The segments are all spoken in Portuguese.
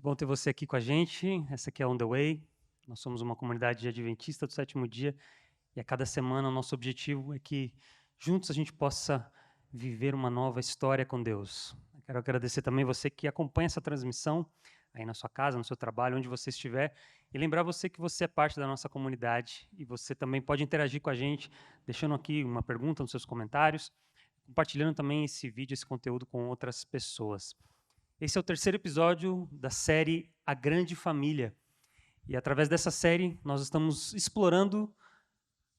Bom ter você aqui com a gente. Essa aqui é On The Way. Nós somos uma comunidade adventista do sétimo dia e a cada semana o nosso objetivo é que juntos a gente possa viver uma nova história com Deus. Eu quero agradecer também você que acompanha essa transmissão aí na sua casa, no seu trabalho, onde você estiver, e lembrar você que você é parte da nossa comunidade e você também pode interagir com a gente, deixando aqui uma pergunta nos seus comentários, compartilhando também esse vídeo, esse conteúdo com outras pessoas. Esse é o terceiro episódio da série A Grande Família. E através dessa série, nós estamos explorando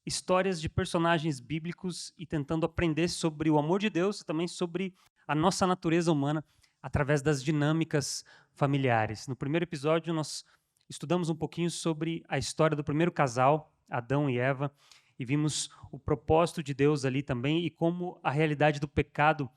histórias de personagens bíblicos e tentando aprender sobre o amor de Deus e também sobre a nossa natureza humana através das dinâmicas familiares. No primeiro episódio, nós estudamos um pouquinho sobre a história do primeiro casal, Adão e Eva, e vimos o propósito de Deus ali também e como a realidade do pecado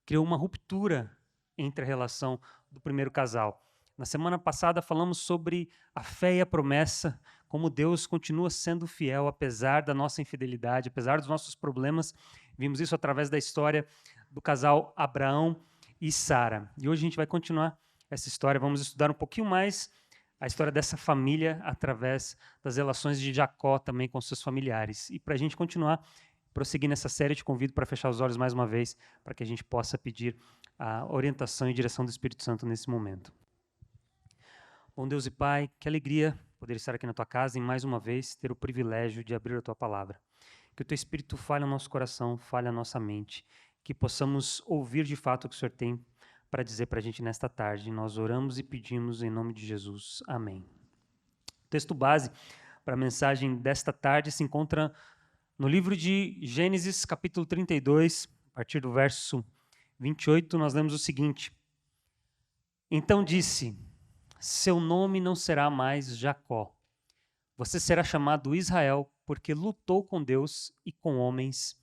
criou uma ruptura entre a relação do primeiro casal. Na semana passada falamos sobre a fé e a promessa, como Deus continua sendo fiel apesar da nossa infidelidade, apesar dos nossos problemas. Vimos isso através da história do casal Abraão e Sara. E hoje a gente vai continuar essa história, vamos estudar um pouquinho mais a história dessa família através das relações de Jacó também com seus familiares. E para a gente continuar, prosseguir nessa série, eu te convido para fechar os olhos mais uma vez, para que a gente possa pedir a orientação e direção do Espírito Santo nesse momento. Bom Deus e Pai, que alegria poder estar aqui na Tua casa e mais uma vez ter o privilégio de abrir a Tua palavra. Que o Teu Espírito fale ao nosso coração, fale à nossa mente, que possamos ouvir de fato o que o Senhor tem para dizer para a gente nesta tarde. Nós oramos e pedimos em nome de Jesus. Amém. O texto base para a mensagem desta tarde se encontra no livro de Gênesis, capítulo 32, a partir do verso 28, nós lemos o seguinte: Então disse, seu nome não será mais Jacó, você será chamado Israel, porque lutou com Deus e com homens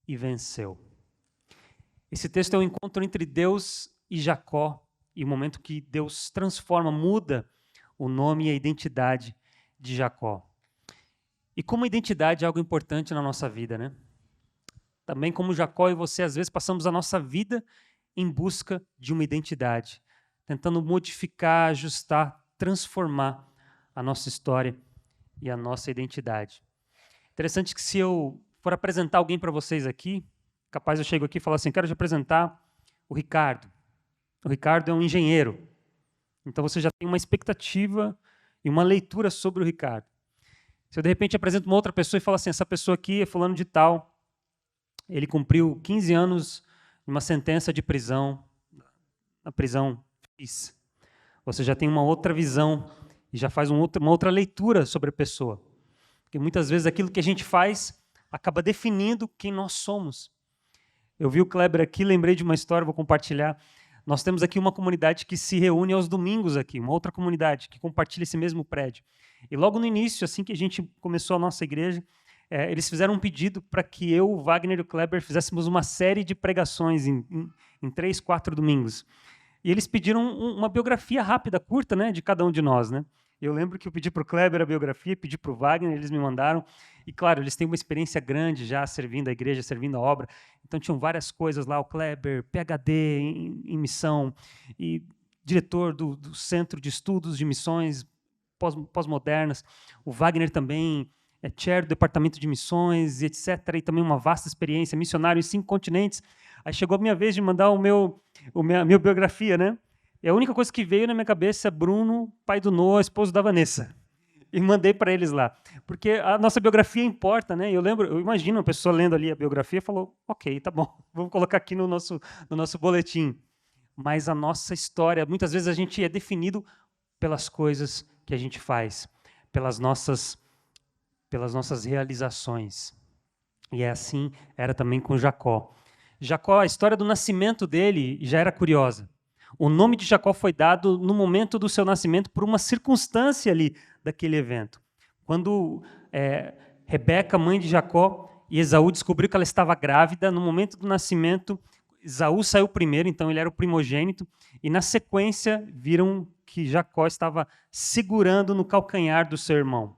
e venceu. Esse texto é um encontro entre Deus e Jacó, e o momento que Deus transforma, muda o nome e a identidade de Jacó. E como a identidade é algo importante na nossa vida, né? Também como Jacó e você, às vezes, passamos a nossa vida em busca de uma identidade, tentando modificar, ajustar, transformar a nossa história e a nossa identidade. Interessante que se eu for apresentar alguém para vocês aqui, capaz eu chego aqui e falo assim, quero te apresentar o Ricardo. O Ricardo é um engenheiro. Então você já tem uma expectativa e uma leitura sobre o Ricardo. Se eu, de repente, apresento uma outra pessoa e falo assim, essa pessoa aqui é fulano de tal, ele cumpriu 15 anos de uma sentença de prisão, na prisão X. Você já tem uma outra visão e já faz uma outra leitura sobre a pessoa. Porque muitas vezes aquilo que a gente faz acaba definindo quem nós somos. Eu vi o Kleber aqui, lembrei de uma história, vou compartilhar. Nós temos aqui uma comunidade que se reúne aos domingos aqui, uma outra comunidade que compartilha esse mesmo prédio. E logo no início, assim que a gente começou a nossa igreja, eles fizeram um pedido para que eu, o Wagner e o Kleber fizéssemos uma série de pregações em 3, 4 domingos. E eles pediram uma biografia rápida, curta, né, de cada um de nós, né? Eu lembro que eu pedi para o Kleber a biografia, pedi para o Wagner, eles me mandaram. E, claro, eles têm uma experiência grande já servindo a igreja, servindo a obra. Então, tinham várias coisas lá. O Kleber, PhD em missão, e diretor do Centro de Estudos de Missões Pós-Modernas. O Wagner também é chair do Departamento de Missões, etc. E também uma vasta experiência, missionário em 5 continentes. Aí chegou a minha vez de mandar a minha biografia, né? E a única coisa que veio na minha cabeça é Bruno, pai do Noah, esposo da Vanessa. E mandei para eles lá. Porque a nossa biografia importa, né? Eu imagino uma pessoa lendo ali a biografia e falou, ok, tá bom, vamos colocar aqui no nosso boletim. Mas a nossa história, muitas vezes a gente é definido pelas coisas que a gente faz, pelas nossas realizações. E é assim, era também com Jacó. Jacó, a história do nascimento dele já era curiosa. O nome de Jacó foi dado no momento do seu nascimento por uma circunstância ali daquele evento. Quando Rebeca, mãe de Jacó, e Esaú descobriu que ela estava grávida, no momento do nascimento, Esaú saiu primeiro, então ele era o primogênito, e na sequência viram que Jacó estava segurando no calcanhar do seu irmão.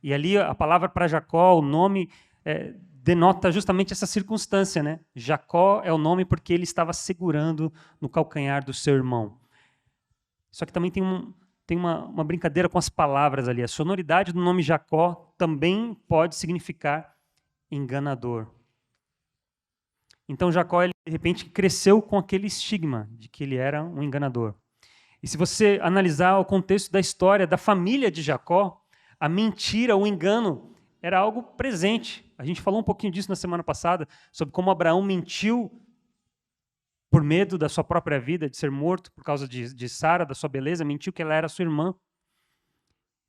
E ali a palavra para Jacó, o nome, denota justamente essa circunstância, né? Jacó é o nome porque ele estava segurando no calcanhar do seu irmão. Só que também tem uma brincadeira com as palavras ali. A sonoridade do nome Jacó também pode significar enganador. Então Jacó, ele, de repente, cresceu com aquele estigma de que ele era um enganador. E se você analisar o contexto da história da família de Jacó, a mentira, o engano, era algo presente. A gente falou um pouquinho disso na semana passada, sobre como Abraão mentiu por medo da sua própria vida, de ser morto por causa de Sara, da sua beleza, mentiu que ela era sua irmã.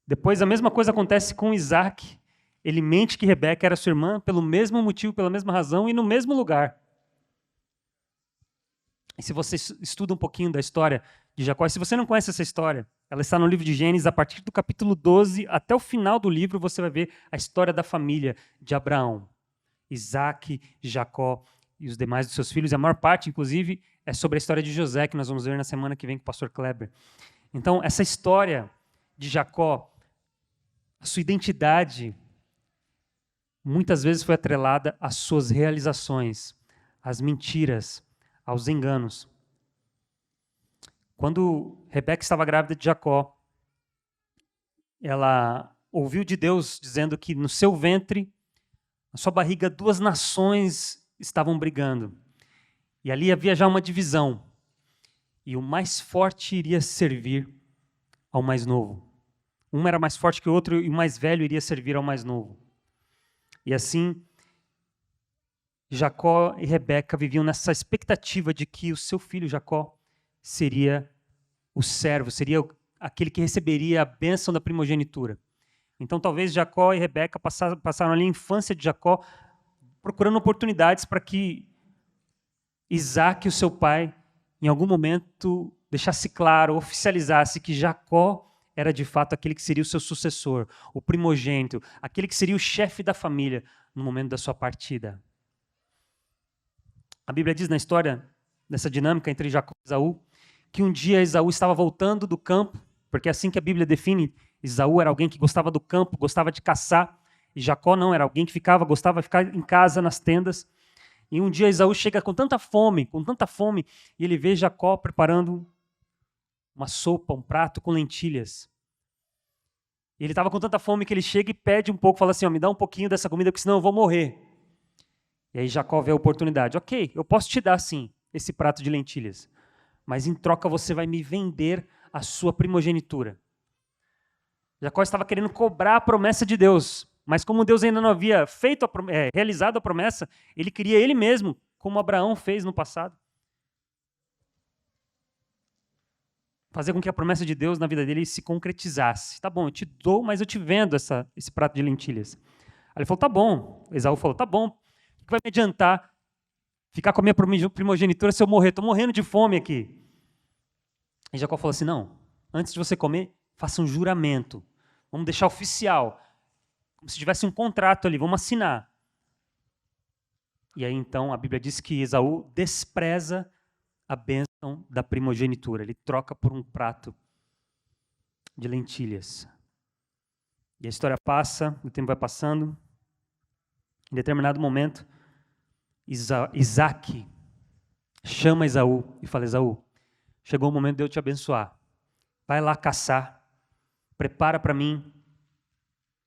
Depois a mesma coisa acontece com Isaac. Ele mente que Rebeca era sua irmã pelo mesmo motivo, pela mesma razão e no mesmo lugar. E se você estuda um pouquinho da história de Jacó, e se você não conhece essa história, ela está no livro de Gênesis, a partir do capítulo 12 até o final do livro, você vai ver a história da família de Abraão, Isaac, Jacó e os demais dos seus filhos. E a maior parte, inclusive, é sobre a história de José, que nós vamos ver na semana que vem com o pastor Kleber. Então, essa história de Jacó, a sua identidade, muitas vezes foi atrelada às suas realizações, às mentiras, aos enganos. Quando Rebeca estava grávida de Jacó, ela ouviu de Deus dizendo que no seu ventre, na sua barriga, duas nações estavam brigando. E ali havia já uma divisão. E o mais forte iria servir ao mais novo. Um era mais forte que o outro e o mais velho iria servir ao mais novo. E assim, Jacó e Rebeca viviam nessa expectativa de que o seu filho Jacó seria o servo, seria aquele que receberia a bênção da primogenitura. Então talvez Jacó e Rebeca passaram ali a infância de Jacó procurando oportunidades para que Isaac, o seu pai, em algum momento deixasse claro, oficializasse que Jacó era de fato aquele que seria o seu sucessor, o primogênito, aquele que seria o chefe da família no momento da sua partida. A Bíblia diz na história, nessa dinâmica entre Jacó e Esaú, que um dia Esaú estava voltando do campo, porque é assim que a Bíblia define, Esaú era alguém que gostava do campo, gostava de caçar, e Jacó não, era alguém que gostava de ficar em casa, nas tendas. E um dia Esaú chega com tanta fome, e ele vê Jacó preparando uma sopa, um prato com lentilhas. E ele estava com tanta fome que ele chega e pede um pouco, fala assim, me dá um pouquinho dessa comida, porque senão eu vou morrer. E aí Jacó vê a oportunidade. Ok, eu posso te dar sim esse prato de lentilhas, mas em troca você vai me vender a sua primogenitura. Jacó estava querendo cobrar a promessa de Deus, mas como Deus ainda não havia realizado a promessa, ele queria ele mesmo, como Abraão fez no passado. Fazer com que a promessa de Deus na vida dele se concretizasse. Tá bom, eu te dou, mas eu te vendo esse prato de lentilhas. Aí ele falou, tá bom. Esaú falou, tá bom. O que vai me adiantar ficar com a minha primogenitura se eu morrer? Estou morrendo de fome aqui. E Jacó falou assim, não, antes de você comer, faça um juramento. Vamos deixar oficial. Como se tivesse um contrato ali, vamos assinar. E aí então a Bíblia diz que Esaú despreza a bênção da primogenitura. Ele troca por um prato de lentilhas. E a história passa, o tempo vai passando. Em determinado momento, Isaac chama Esaú e fala, Esaú, chegou o momento de eu te abençoar. Vai lá caçar, prepara para mim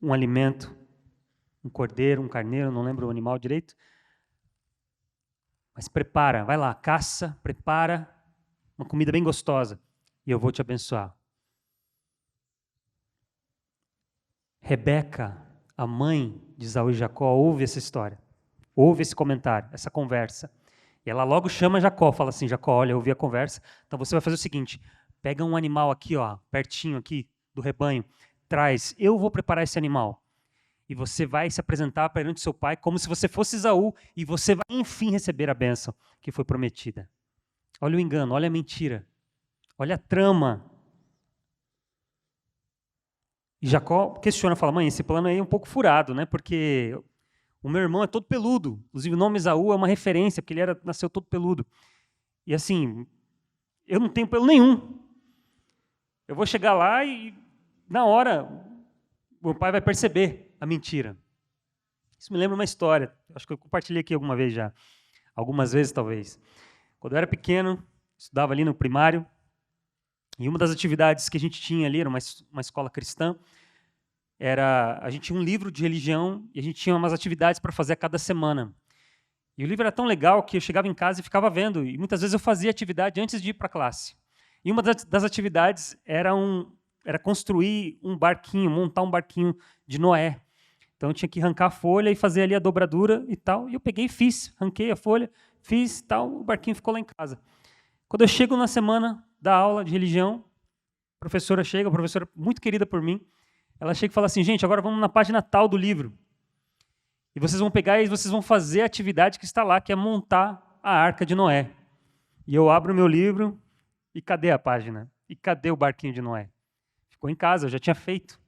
um alimento, um cordeiro, um carneiro, não lembro o animal direito. Mas prepara, vai lá, caça, prepara uma comida bem gostosa e eu vou te abençoar. Rebeca, a mãe de Esaú e Jacó, ouve essa história, ouve esse comentário, essa conversa. E ela logo chama Jacó, fala assim, Jacó, olha, eu ouvi a conversa, então você vai fazer o seguinte, pega um animal aqui, ó, pertinho aqui do rebanho, traz, eu vou preparar esse animal. E você vai se apresentar perante seu pai como se você fosse Esaú, e você vai, enfim, receber a bênção que foi prometida. Olha o engano, olha a mentira, olha a trama. E Jacó questiona, fala, mãe, esse plano aí é um pouco furado, né? Porque o meu irmão é todo peludo. Inclusive o nome Esaú é uma referência, porque ele nasceu todo peludo. E assim, eu não tenho pelo nenhum. Eu vou chegar lá e, na hora, meu pai vai perceber a mentira. Isso me lembra uma história, acho que eu compartilhei aqui alguma vez já, algumas vezes talvez. Quando eu era pequeno, estudava ali no primário, E uma das atividades que a gente tinha ali, era uma escola cristã, a gente tinha um livro de religião e a gente tinha umas atividades para fazer a cada semana. E o livro era tão legal que eu chegava em casa e ficava vendo, e muitas vezes eu fazia atividade antes de ir para a classe. E uma das atividades era construir um barquinho, montar um barquinho de Noé. Então eu tinha que arrancar a folha e fazer ali a dobradura e tal. E eu peguei e fiz, arranquei a folha, fiz tal, o barquinho ficou lá em casa. Quando eu chego na semana da aula de religião, a professora chega, a professora muito querida por mim, ela chega e fala assim, gente, agora vamos na página tal do livro. E vocês vão pegar e vocês vão fazer a atividade que está lá, que é montar a Arca de Noé. E eu abro o meu livro e cadê a página? E cadê o barquinho de Noé? Ficou em casa, eu já tinha feito.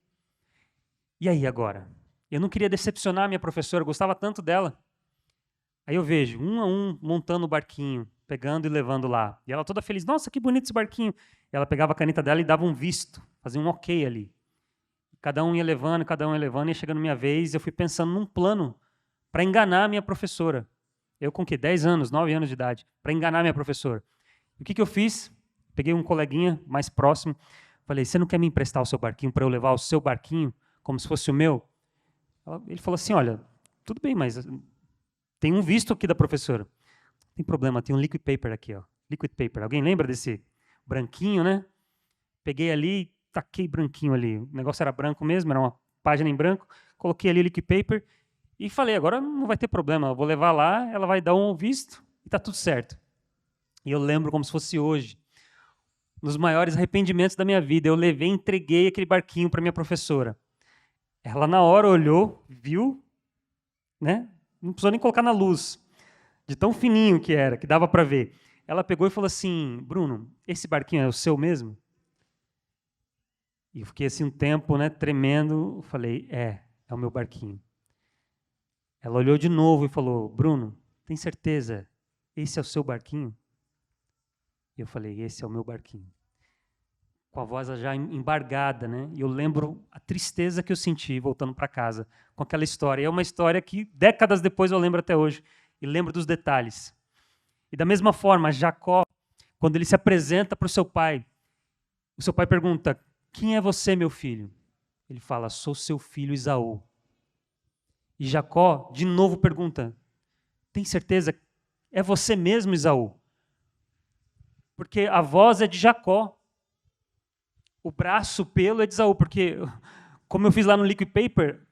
E aí agora? Eu não queria decepcionar a minha professora, eu gostava tanto dela. Aí eu vejo, um a um, montando o barquinho, pegando e levando lá. E ela toda feliz, nossa, que bonito esse barquinho. E ela pegava a caneta dela e dava um visto, fazia um ok ali. Cada um ia levando, ia chegando minha vez, eu fui pensando num plano para enganar a minha professora. Eu com 10 anos, 9 anos de idade, para enganar a minha professora. E o que eu fiz? Peguei um coleguinha mais próximo, falei, você não quer me emprestar o seu barquinho para eu levar o seu barquinho, como se fosse o meu? Ele falou assim, olha, tudo bem, mas tem um visto aqui da professora. Não tem problema, tem um liquid paper aqui, ó. Liquid paper. Alguém lembra desse branquinho, né? Peguei ali, taquei branquinho ali. O negócio era branco mesmo, era uma página em branco. Coloquei ali o liquid paper e falei, agora não vai ter problema, eu vou levar lá, ela vai dar um visto e está tudo certo. E eu lembro como se fosse hoje. Nos maiores arrependimentos da minha vida, eu levei e entreguei aquele barquinho para minha professora. Ela, na hora, olhou, viu, né? Não precisou nem colocar na luz, de tão fininho que era, que dava para ver. Ela pegou e falou assim, Bruno, esse barquinho é o seu mesmo? E eu fiquei assim um tempo, né, tremendo. Falei, é o meu barquinho. Ela olhou de novo e falou, Bruno, tem certeza? Esse é o seu barquinho? E eu falei, esse é o meu barquinho. Com a voz já embargada, né? E eu lembro a tristeza que eu senti voltando para casa com aquela história. E é uma história que décadas depois eu lembro até hoje e lembro dos detalhes. E da mesma forma, Jacó, quando ele se apresenta para o seu pai pergunta, quem é você, meu filho? Ele fala, sou seu filho Esaú. E Jacó, de novo, pergunta, tem certeza? É você mesmo, Esaú? Porque a voz é de Jacó. O braço, o pelo é de Esaú. Porque, como eu fiz lá no Liquid Paper,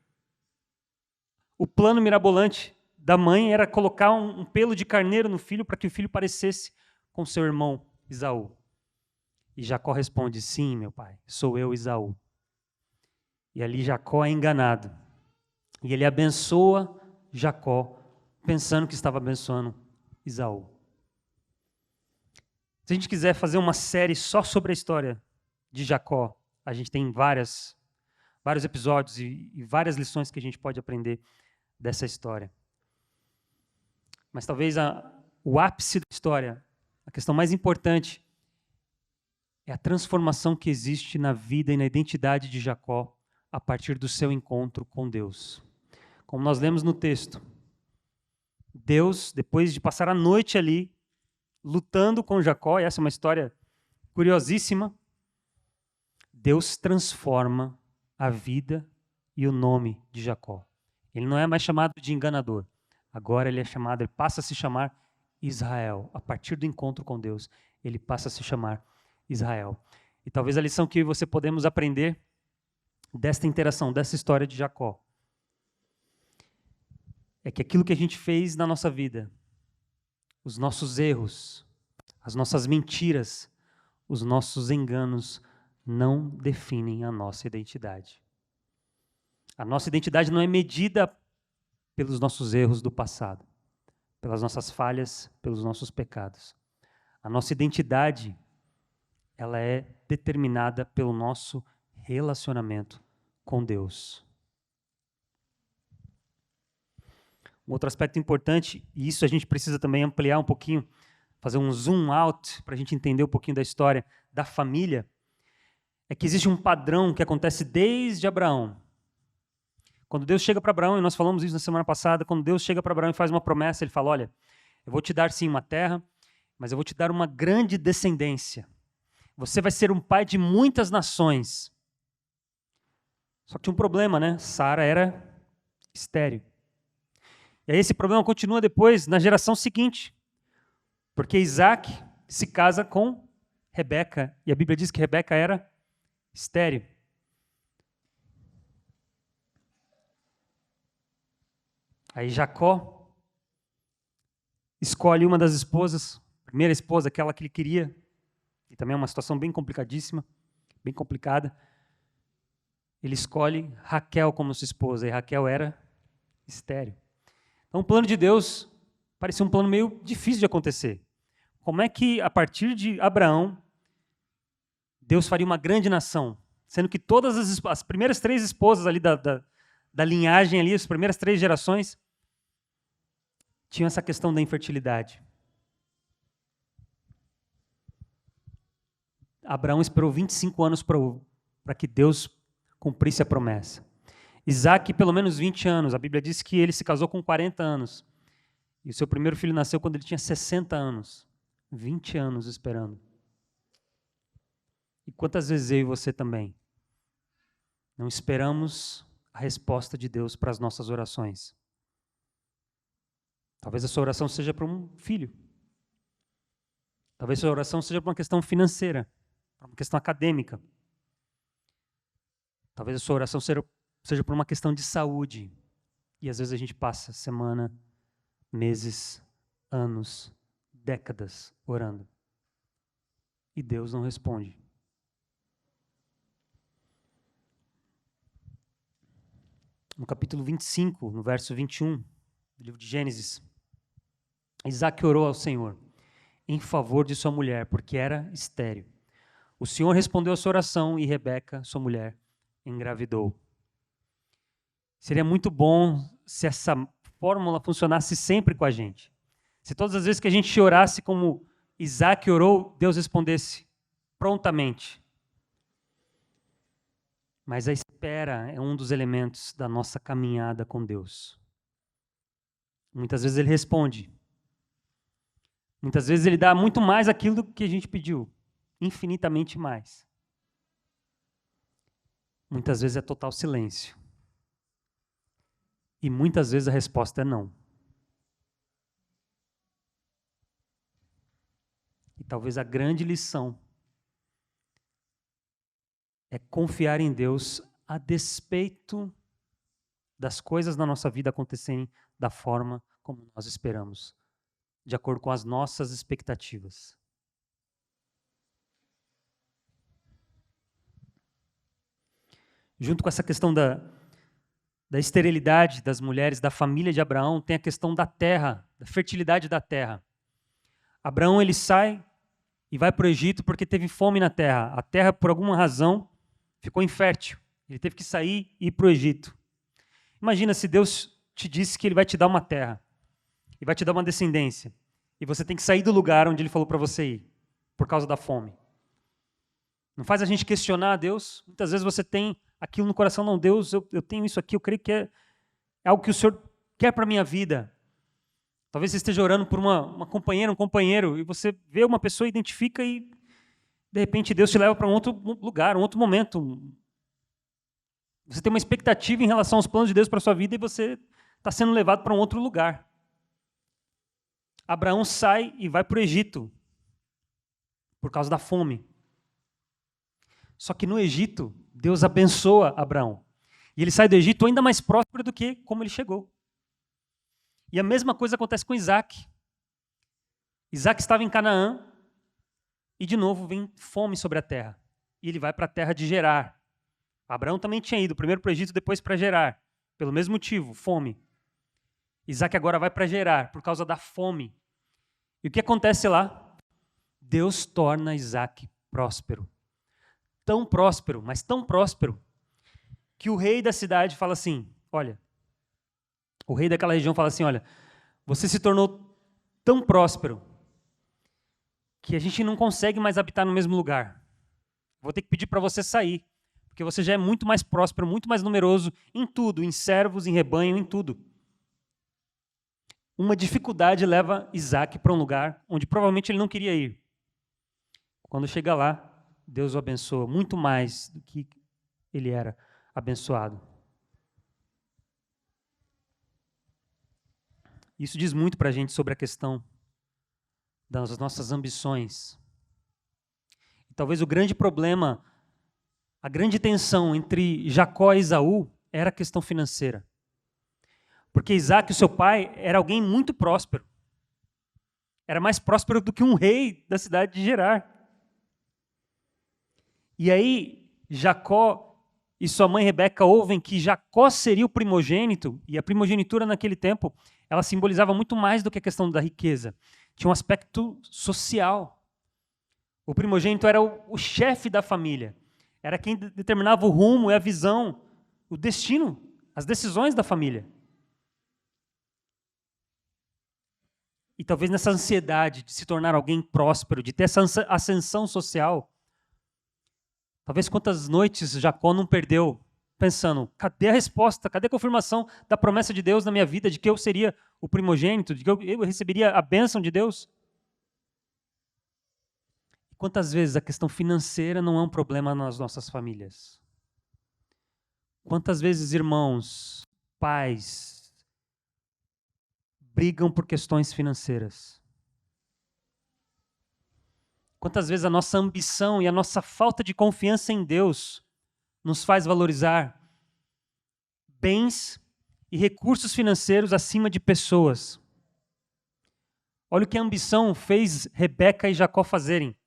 o plano mirabolante da mãe era colocar um pelo de carneiro no filho para que o filho parecesse com seu irmão Esaú. E Jacó responde, sim, meu pai, sou eu, Esaú. E ali Jacó é enganado. E ele abençoa Jacó, pensando que estava abençoando Esaú. Se a gente quiser fazer uma série só sobre a história de Jacó, a gente tem vários episódios e várias lições que a gente pode aprender dessa história. Mas talvez o ápice da história, a questão mais importante, é a transformação que existe na vida e na identidade de Jacó a partir do seu encontro com Deus. Como nós lemos no texto, Deus, depois de passar a noite ali, lutando com Jacó, e essa é uma história curiosíssima, Deus transforma a vida e o nome de Jacó. Ele não é mais chamado de enganador. Agora ele passa a se chamar Israel. A partir do encontro com Deus, ele passa a se chamar Israel. E talvez a lição que você podemos aprender desta interação, dessa história de Jacó, é que aquilo que a gente fez na nossa vida, os nossos erros, as nossas mentiras, os nossos enganos não definem a nossa identidade. A nossa identidade não é medida pelos nossos erros do passado, pelas nossas falhas, pelos nossos pecados. A nossa identidade, ela é determinada pelo nosso relacionamento com Deus. Um outro aspecto importante, e isso a gente precisa também ampliar um pouquinho, fazer um zoom out para a gente entender um pouquinho da história da família, é que existe um padrão que acontece desde Abraão. Quando Deus chega para Abraão, e nós falamos isso na semana passada, quando Deus chega para Abraão e faz uma promessa, ele fala, olha, eu vou te dar sim uma terra, mas eu vou te dar uma grande descendência. Você vai ser um pai de muitas nações. Só que tinha um problema, né? Sara era estéril. E aí esse problema continua depois, na geração seguinte. Porque Isaac se casa com Rebeca. E a Bíblia diz que Rebeca era estéril. Aí Jacó escolhe uma das esposas, a primeira esposa, aquela que ele queria. E também é uma situação bem complicadíssima, bem complicada. Ele escolhe Raquel como sua esposa, e Raquel era estéril. Então o plano de Deus parecia um plano meio difícil de acontecer. Como é que, a partir de Abraão, Deus faria uma grande nação, sendo que todas as primeiras 3 esposas ali da linhagem, ali, as primeiras 3 gerações, tinham essa questão da infertilidade. Abraão esperou 25 anos para que Deus cumprisse a promessa. Isaac, pelo menos 20 anos. A Bíblia diz que ele se casou com 40 anos. E o seu primeiro filho nasceu quando ele tinha 60 anos. 20 anos esperando. E quantas vezes eu e você também não esperamos a resposta de Deus para as nossas orações? Talvez a sua oração seja para um filho. Talvez a sua oração seja para uma questão financeira, para uma questão acadêmica. Talvez a sua oração seja por uma questão de saúde. E às vezes a gente passa semana, meses, anos, décadas orando. E Deus não responde. No capítulo 25, no verso 21, do livro de Gênesis, Isaac orou ao Senhor em favor de sua mulher, porque era estéril. O Senhor respondeu a sua oração e Rebeca, sua mulher, engravidou. Seria muito bom se essa fórmula funcionasse sempre com a gente. Se todas as vezes que a gente orasse como Isaac orou, Deus respondesse prontamente. Mas a espera é um dos elementos da nossa caminhada com Deus. Muitas vezes Ele responde. Muitas vezes Ele dá muito mais aquilo do que a gente pediu. Infinitamente mais. Muitas vezes é total silêncio. E muitas vezes a resposta é não. E talvez a grande lição é confiar em Deus a despeito das coisas na nossa vida acontecerem da forma como nós esperamos, de acordo com as nossas expectativas. Junto com essa questão da esterilidade das mulheres, da família de Abraão, tem a questão da terra, da fertilidade da terra. Abraão, ele sai e vai para o Egito porque teve fome na terra. A terra, por alguma razão, ficou infértil. Ele teve que sair e ir para o Egito. Imagina se Deus te disse que Ele vai te dar uma terra e vai te dar uma descendência. E você tem que sair do lugar onde Ele falou para você ir, por causa da fome. Não faz a gente questionar a Deus? Muitas vezes você tem aquilo no coração, não, Deus, eu tenho isso aqui, eu creio que é algo que o Senhor quer para a minha vida. Talvez você esteja orando por uma companheira, um companheiro, e você vê uma pessoa, identifica e, de repente, Deus te leva para um outro lugar, um outro momento. Você tem uma expectativa em relação aos planos de Deus para a sua vida e você está sendo levado para um outro lugar. Abraão sai e vai para o Egito, por causa da fome. Só que no Egito, Deus abençoa Abraão. E ele sai do Egito ainda mais próspero do que como ele chegou. E a mesma coisa acontece com Isaac. Isaac estava em Canaã e de novo vem fome sobre a terra. E ele vai para a terra de Gerar. Abraão também tinha ido, primeiro para o Egito, depois para Gerar. Pelo mesmo motivo, fome. Isaac agora vai para Gerar por causa da fome. E o que acontece lá? Deus torna Isaac próspero. Tão próspero, mas tão próspero, que o rei da cidade fala assim, olha, o rei daquela região fala assim, olha, você se tornou tão próspero que a gente não consegue mais habitar no mesmo lugar. Vou ter que pedir para você sair, porque você já é muito mais próspero, muito mais numeroso em tudo, em servos, em rebanho, em tudo. Uma dificuldade leva Isaac para um lugar onde provavelmente ele não queria ir. Quando chega lá, Deus o abençoa muito mais do que ele era abençoado. Isso diz muito para a gente sobre a questão das nossas ambições. E talvez o grande problema, a grande tensão entre Jacó e Esaú era a questão financeira. Porque Isaac, o seu pai, era alguém muito próspero. Era mais próspero do que um rei da cidade de Gerar. E aí, Jacó e sua mãe Rebeca ouvem que Jacó seria o primogênito, e a primogenitura naquele tempo, ela simbolizava muito mais do que a questão da riqueza. Tinha um aspecto social. O primogênito era o chefe da família. Era quem determinava o rumo e a visão, o destino, as decisões da família. E talvez nessa ansiedade de se tornar alguém próspero, de ter essa ascensão social, talvez quantas noites Jacó não perdeu pensando, cadê a resposta, cadê a confirmação da promessa de Deus na minha vida, de que eu seria o primogênito, de que eu receberia a bênção de Deus? Quantas vezes a questão financeira não é um problema nas nossas famílias? Quantas vezes irmãos, pais, brigam por questões financeiras? Quantas vezes a nossa ambição e a nossa falta de confiança em Deus nos faz valorizar bens e recursos financeiros acima de pessoas? Olha o que a ambição fez Rebeca e Jacó fazerem.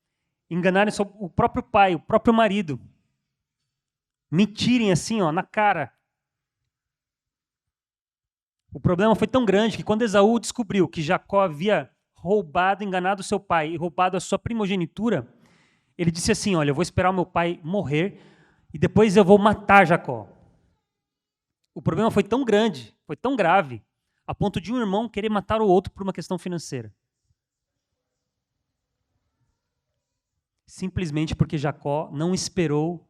Enganarem o próprio pai, o próprio marido. Mentirem assim, na cara. O problema foi tão grande que quando Esaú descobriu que Jacó havia roubado, enganado seu pai e roubado a sua primogenitura, ele disse assim, olha, eu vou esperar o meu pai morrer e depois eu vou matar Jacó. O problema foi tão grande, foi tão grave, a ponto de um irmão querer matar o outro por uma questão financeira. Simplesmente porque Jacó não esperou,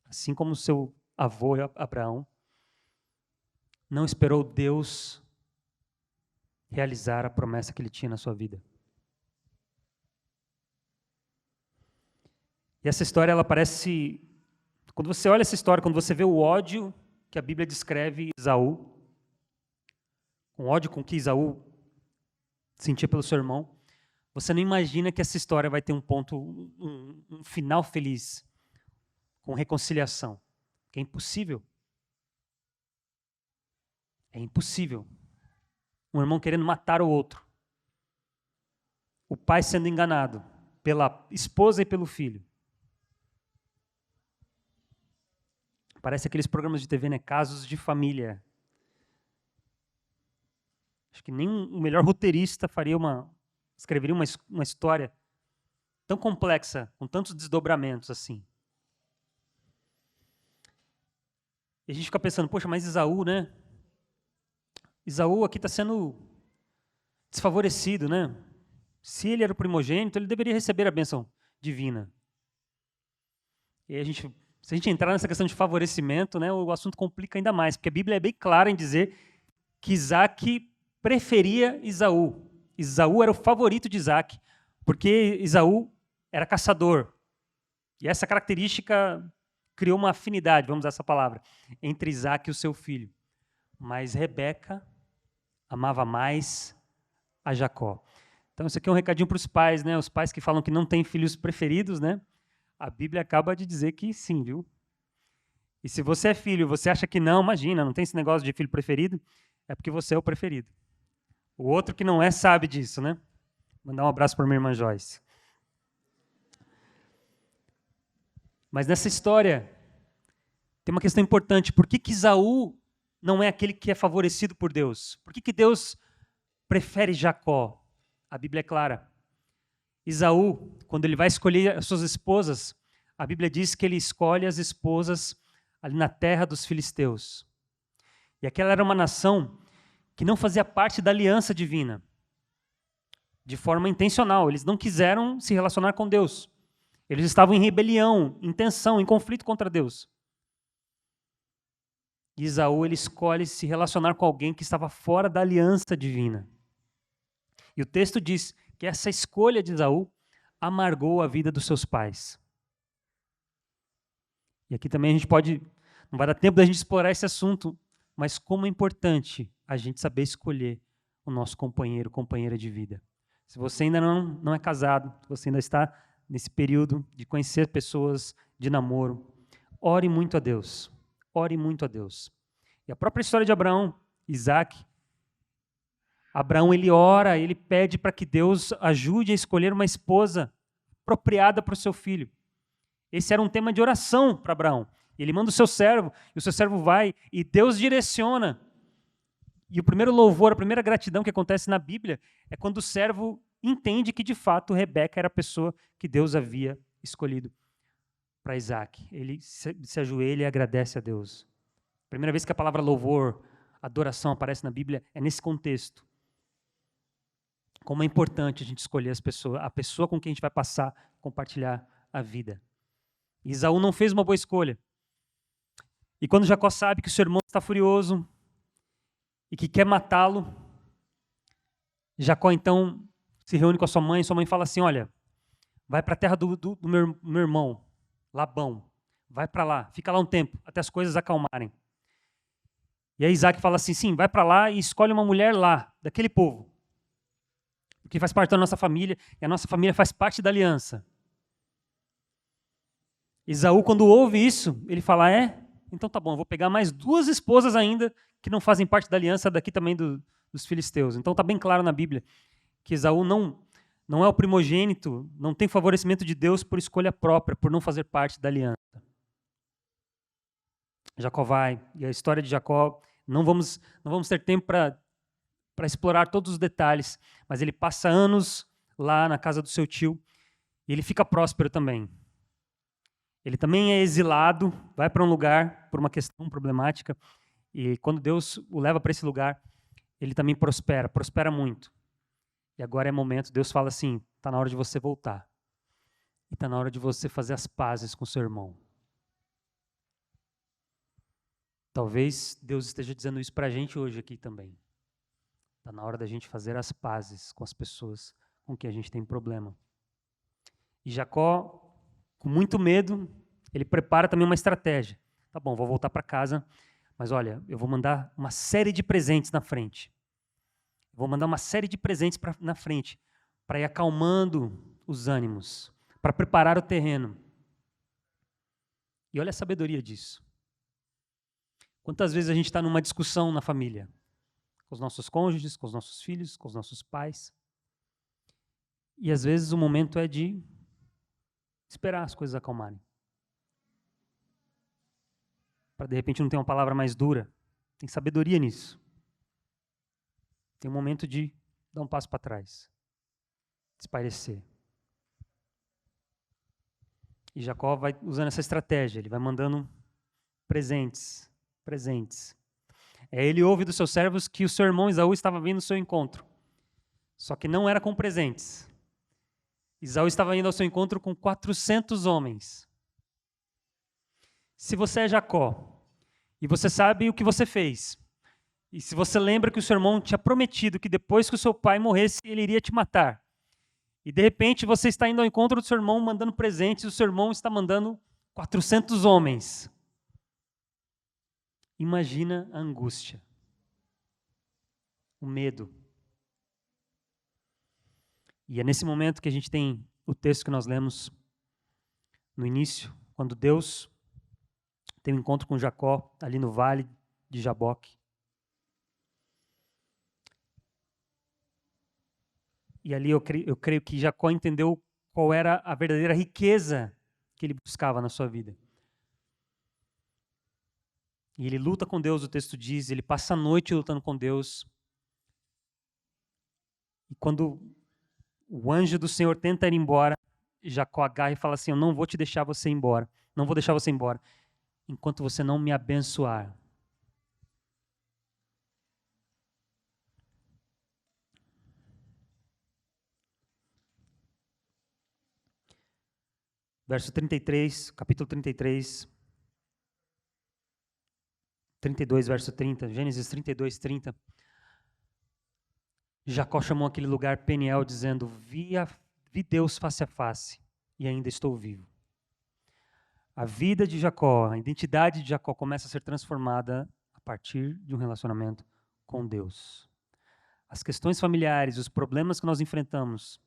assim como seu avô Abraão, não esperou Deus realizar a promessa que ele tinha na sua vida. E essa história, ela parece... Quando você olha essa história, quando você vê o ódio que a Bíblia descreve Esaú, o ódio com que Esaú sentia pelo seu irmão, você não imagina que essa história vai ter um ponto, um final feliz, com reconciliação. Que é impossível. É impossível. Um irmão querendo matar o outro. O pai sendo enganado pela esposa e pelo filho. Parece aqueles programas de TV, né? Casos de família. Acho que nem o melhor roteirista escreveria uma história tão complexa, com tantos desdobramentos assim. E a gente fica pensando, poxa, mas Esaú, né? Esaú aqui está sendo desfavorecido, né? Se ele era o primogênito, ele deveria receber a bênção divina. E aí se a gente entrar nessa questão de favorecimento, né, o assunto complica ainda mais, porque a Bíblia é bem clara em dizer que Isaac preferia Esaú. Esaú era o favorito de Isaac, porque Esaú era caçador. E essa característica criou uma afinidade, vamos usar essa palavra, entre Isaac e o seu filho. Mas Rebeca amava mais a Jacó. Então, isso aqui é um recadinho para os pais, né? Os pais que falam que não têm filhos preferidos, né? A Bíblia acaba de dizer que sim, viu? E se você é filho e você acha que não, imagina, não tem esse negócio de filho preferido, é porque você é o preferido. O outro que não é sabe disso, né? Mandar um abraço para minha irmã Joyce. Mas nessa história, tem uma questão importante. Por que Esaú não é aquele que é favorecido por Deus? Por que Deus prefere Jacó? A Bíblia é clara. Esaú, quando ele vai escolher as suas esposas, a Bíblia diz que ele escolhe as esposas ali na terra dos filisteus. E aquela era uma nação que não fazia parte da aliança divina, de forma intencional. Eles não quiseram se relacionar com Deus. Eles estavam em rebelião, em tensão, em conflito contra Deus. E Esaú, ele escolhe se relacionar com alguém que estava fora da aliança divina. E o texto diz que essa escolha de Esaú amargou a vida dos seus pais. E aqui também a gente pode, não vai dar tempo da gente explorar esse assunto, mas como é importante a gente saber escolher o nosso companheiro, companheira de vida. Se você ainda não é casado, se você ainda está nesse período de conhecer pessoas de namoro, ore muito a Deus. Ore muito a Deus. E a própria história de Abraão, Isaac, Abraão, ele ora, ele pede para que Deus ajude a escolher uma esposa apropriada para o seu filho. Esse era um tema de oração para Abraão. Ele manda o seu servo, e o seu servo vai, e Deus direciona. E o primeiro louvor, a primeira gratidão que acontece na Bíblia é quando o servo entende que, de fato, Rebeca era a pessoa que Deus havia escolhido para Isaac. Ele se ajoelha e agradece a Deus. A primeira vez que a palavra louvor, adoração aparece na Bíblia é nesse contexto. Como é importante a gente escolher a pessoa com quem a gente vai passar, compartilhar a vida. Esaú não fez uma boa escolha. E quando Jacó sabe que o seu irmão está furioso e que quer matá-lo, Jacó então se reúne com a sua mãe fala assim, olha, vai para a terra do meu irmão, Labão, vai para lá, fica lá um tempo, até as coisas acalmarem. E aí Isaac fala assim, sim, vai para lá e escolhe uma mulher lá, daquele povo, porque faz parte da nossa família, e a nossa família faz parte da aliança. Esaú, quando ouve isso, ele fala, então tá bom, eu vou pegar mais 2 esposas ainda que não fazem parte da aliança daqui também dos filisteus. Então tá bem claro na Bíblia que Esaú não é o primogênito, não tem favorecimento de Deus por escolha própria, por não fazer parte da aliança. Jacó vai, e a história de Jacó, não vamos ter tempo para explorar todos os detalhes, mas ele passa anos lá na casa do seu tio, e ele fica próspero também. Ele também é exilado, vai para um lugar por uma questão problemática, e quando Deus o leva para esse lugar, ele também prospera muito. E agora é momento, Deus fala assim, está na hora de você voltar. E está na hora de você fazer as pazes com seu irmão. Talvez Deus esteja dizendo isso para a gente hoje aqui também. Está na hora da gente fazer as pazes com as pessoas com quem a gente tem problema. E Jacó, com muito medo, ele prepara também uma estratégia. Tá bom, vou voltar para casa, mas olha, eu vou mandar uma série de presentes na frente. Vou mandar uma série de presentes na frente, para ir acalmando os ânimos, para preparar o terreno. E olha a sabedoria disso. Quantas vezes a gente está numa discussão na família? Com os nossos cônjuges, com os nossos filhos, com os nossos pais. E às vezes o momento é de esperar as coisas acalmarem. Para de repente não ter uma palavra mais dura. Tem sabedoria nisso. Tem um momento de dar um passo para trás. Espairecer. E Jacó vai usando essa estratégia. Ele vai mandando presentes. Ele ouve dos seus servos que o seu irmão Esaú estava vindo ao seu encontro. Só que não era com presentes. Esaú estava indo ao seu encontro com 400 homens. Se você é Jacó, e você sabe o que você fez, e se você lembra que o seu irmão tinha prometido que depois que o seu pai morresse, ele iria te matar, e de repente você está indo ao encontro do seu irmão mandando presentes, e o seu irmão está mandando 400 homens. Imagina a angústia, o medo. E é nesse momento que a gente tem o texto que nós lemos no início, quando Deus tem um encontro com Jacó, ali no vale de Jaboque. E ali eu creio que Jacó entendeu qual era a verdadeira riqueza que ele buscava na sua vida. E ele luta com Deus, o texto diz, ele passa a noite lutando com Deus. E quando o anjo do Senhor tenta ir embora, Jacó agarra e fala assim, eu não vou te deixar você ir embora, não vou deixar você ir embora, enquanto você não me abençoar. Verso 33, capítulo 33, 32, verso 30, Gênesis 32, 30. Jacó chamou aquele lugar Peniel, dizendo, vi Deus face a face, e ainda estou vivo. A vida de Jacó, a identidade de Jacó começa a ser transformada a partir de um relacionamento com Deus. As questões familiares, os problemas que nós enfrentamos,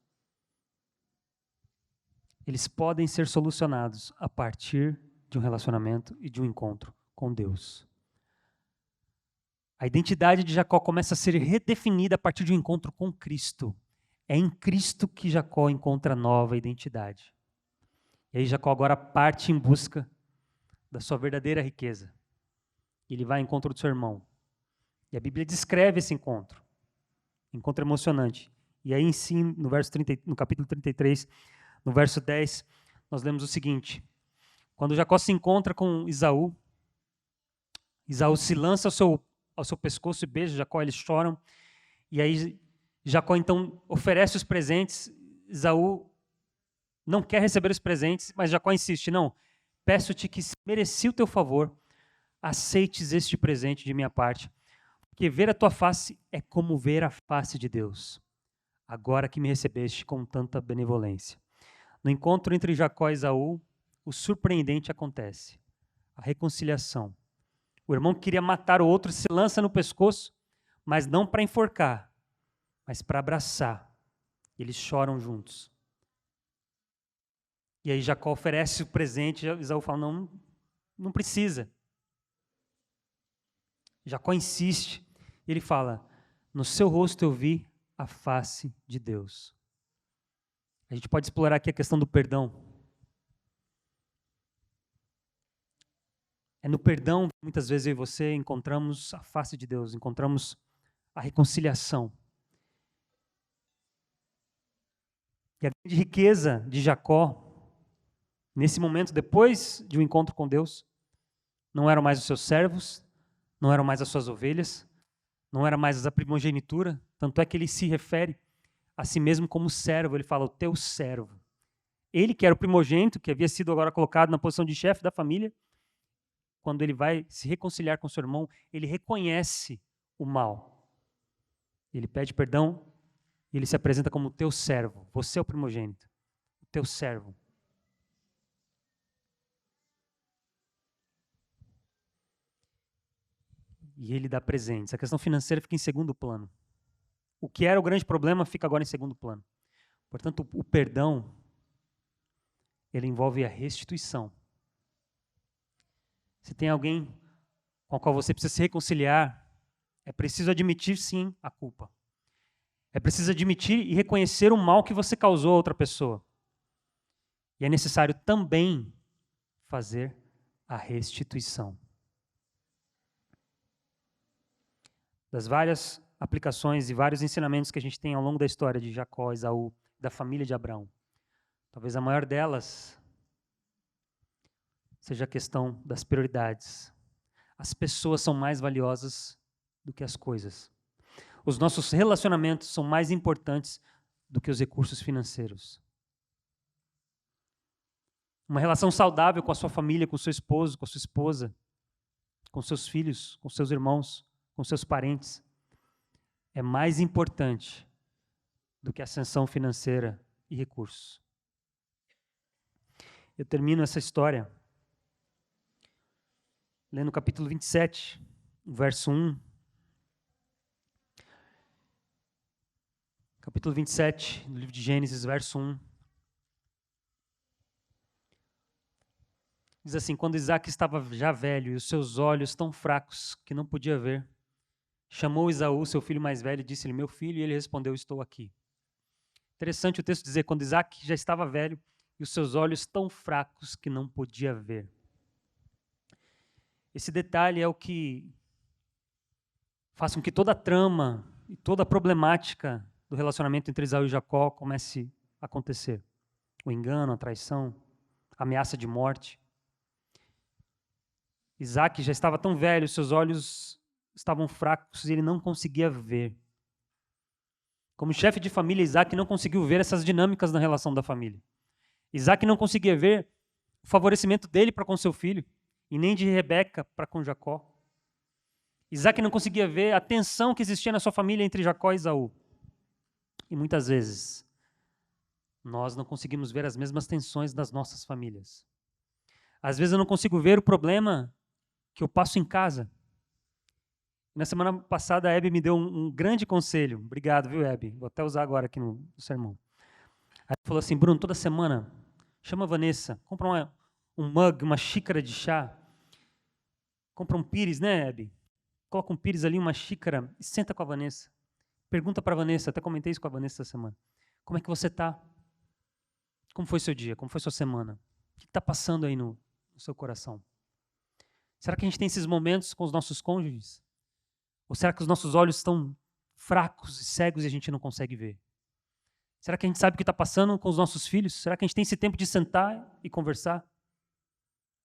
eles podem ser solucionados a partir de um relacionamento e de um encontro com Deus. A identidade de Jacó começa a ser redefinida a partir de um encontro com Cristo. É em Cristo que Jacó encontra nova identidade. E aí Jacó agora parte em busca da sua verdadeira riqueza. Ele vai ao encontro do seu irmão. E a Bíblia descreve esse encontro. Encontro emocionante. E aí sim, no capítulo 33, no verso 10, nós lemos o seguinte: quando Jacó se encontra com Esaú, Esaú se lança ao seu pescoço e beija Jacó, eles choram. E aí Jacó então oferece os presentes. Esaú não quer receber os presentes, mas Jacó insiste: não, peço-te que, se mereci o teu favor, aceites este presente de minha parte, porque ver a tua face é como ver a face de Deus, agora que me recebeste com tanta benevolência. No encontro entre Jacó e Esaú, o surpreendente acontece: a reconciliação. O irmão que queria matar o outro se lança no pescoço, mas não para enforcar, mas para abraçar. Eles choram juntos. E aí Jacó oferece o presente, Esaú fala: não, não precisa. Jacó insiste. Ele fala: no seu rosto eu vi a face de Deus. A gente pode explorar aqui a questão do perdão. É no perdão que muitas vezes eu e você encontramos a face de Deus, encontramos a reconciliação. E a grande riqueza de Jacó, nesse momento, depois de um encontro com Deus, não eram mais os seus servos, não eram mais as suas ovelhas, não era mais a primogenitura, tanto é que ele se refere a si mesmo como servo. Ele fala: o teu servo. Ele que era o primogênito, que havia sido agora colocado na posição de chefe da família, quando ele vai se reconciliar com seu irmão, ele reconhece o mal. Ele pede perdão e ele se apresenta como teu servo. Você é o primogênito, o teu servo. E ele dá presentes. A questão financeira fica em segundo plano. O que era o grande problema fica agora em segundo plano. Portanto, o perdão, ele envolve a restituição. Se tem alguém com o qual você precisa se reconciliar, é preciso admitir, sim, a culpa. É preciso admitir e reconhecer o mal que você causou a outra pessoa. E é necessário também fazer a restituição. Das várias aplicações e vários ensinamentos que a gente tem ao longo da história de Jacó, Esaú, da família de Abraão, talvez a maior delas seja a questão das prioridades. As pessoas são mais valiosas do que as coisas. Os nossos relacionamentos são mais importantes do que os recursos financeiros. Uma relação saudável com a sua família, com o seu esposo, com a sua esposa, com seus filhos, com seus irmãos, com seus parentes, é mais importante do que ascensão financeira e recursos. Eu termino essa história lendo o capítulo 27, verso 1. Capítulo 27, do livro de Gênesis, verso 1. Diz assim: quando Isaac estava já velho e os seus olhos tão fracos que não podia ver, chamou Esaú, seu filho mais velho, e disse-lhe: meu filho, e ele respondeu: estou aqui. Interessante o texto dizer: quando Isaac já estava velho e os seus olhos tão fracos que não podia ver. Esse detalhe é o que faz com que toda a trama e toda a problemática do relacionamento entre Esaú e Jacó comece a acontecer. O engano, a traição, a ameaça de morte. Isaac já estava tão velho, seus olhos estavam fracos e ele não conseguia ver. Como chefe de família, Isaac não conseguiu ver essas dinâmicas na relação da família. Isaac não conseguia ver o favorecimento dele para com seu filho, e nem de Rebeca para com Jacó. Isaac não conseguia ver a tensão que existia na sua família entre Jacó e Esaú. E muitas vezes, nós não conseguimos ver as mesmas tensões das nossas famílias. Às vezes eu não consigo ver o problema que eu passo em casa. Na semana passada, a Hebe me deu um grande conselho. Obrigado, viu, Hebe? Vou até usar agora aqui no sermão. Ela falou assim, Bruno, toda semana, chama a Vanessa, compra um mug, uma xícara de chá, compra um pires, né, Hebe? Coloca um pires ali, uma xícara, e senta com a Vanessa. Pergunta para a Vanessa, até comentei isso com a Vanessa essa semana. Como é que você está? Como foi seu dia? Como foi sua semana? O que está passando aí no seu coração? Será que a gente tem esses momentos com os nossos cônjuges? Ou será que os nossos olhos estão fracos e cegos e a gente não consegue ver? Será que a gente sabe o que está passando com os nossos filhos? Será que a gente tem esse tempo de sentar e conversar?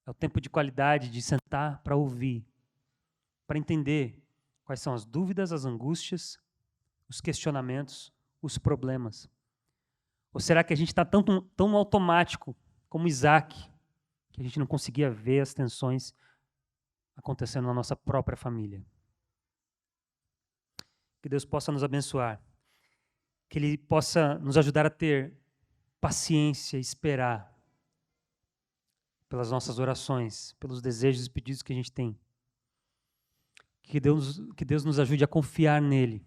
É o tempo de qualidade, de sentar para ouvir, para entender quais são as dúvidas, as angústias, os questionamentos, os problemas. Ou será que a gente está tão automático como Isaac, que a gente não conseguia ver as tensões acontecendo na nossa própria família? Que Deus possa nos abençoar. Que Ele possa nos ajudar a ter paciência, esperar pelas nossas orações, pelos desejos e pedidos que a gente tem. Que Deus nos ajude a confiar nele,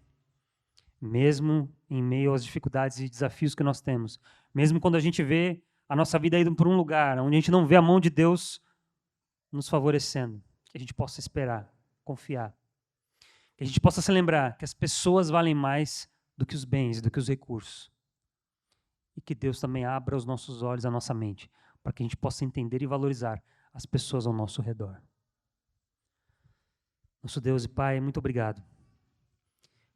mesmo em meio às dificuldades e desafios que nós temos. Mesmo quando a gente vê a nossa vida indo por um lugar onde a gente não vê a mão de Deus nos favorecendo. Que a gente possa esperar, confiar. Que a gente possa se lembrar que as pessoas valem mais do que os bens, do que os recursos. E que Deus também abra os nossos olhos, a nossa mente, para que a gente possa entender e valorizar as pessoas ao nosso redor. Nosso Deus e Pai, muito obrigado.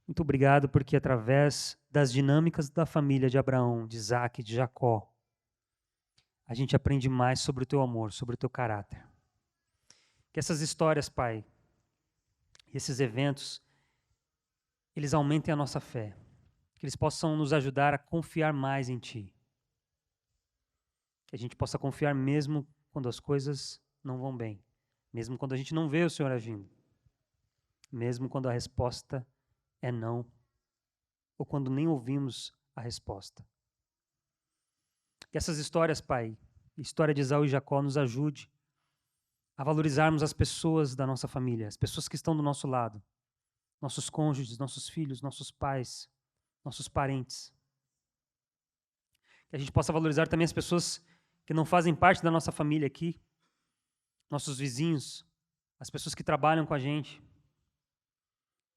Muito obrigado porque através das dinâmicas da família de Abraão, de Isaac, de Jacó, a gente aprende mais sobre o teu amor, sobre o teu caráter. Que essas histórias, Pai, esses eventos, eles aumentem a nossa fé. Que eles possam nos ajudar a confiar mais em Ti. Que a gente possa confiar mesmo quando as coisas não vão bem. Mesmo quando a gente não vê o Senhor agindo. Mesmo quando a resposta é não. Ou quando nem ouvimos a resposta. Que essas histórias, Pai, a história de Esaú e Jacó, nos ajude a valorizarmos as pessoas da nossa família, as pessoas que estão do nosso lado. Nossos cônjuges, nossos filhos, nossos pais, nossos parentes. Que a gente possa valorizar também as pessoas que não fazem parte da nossa família aqui, nossos vizinhos, as pessoas que trabalham com a gente.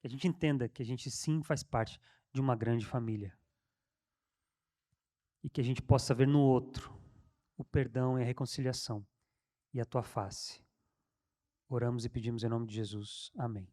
Que a gente entenda que a gente sim faz parte de uma grande família. E que a gente possa ver no outro o perdão e a reconciliação e a tua face. Oramos e pedimos em nome de Jesus. Amém.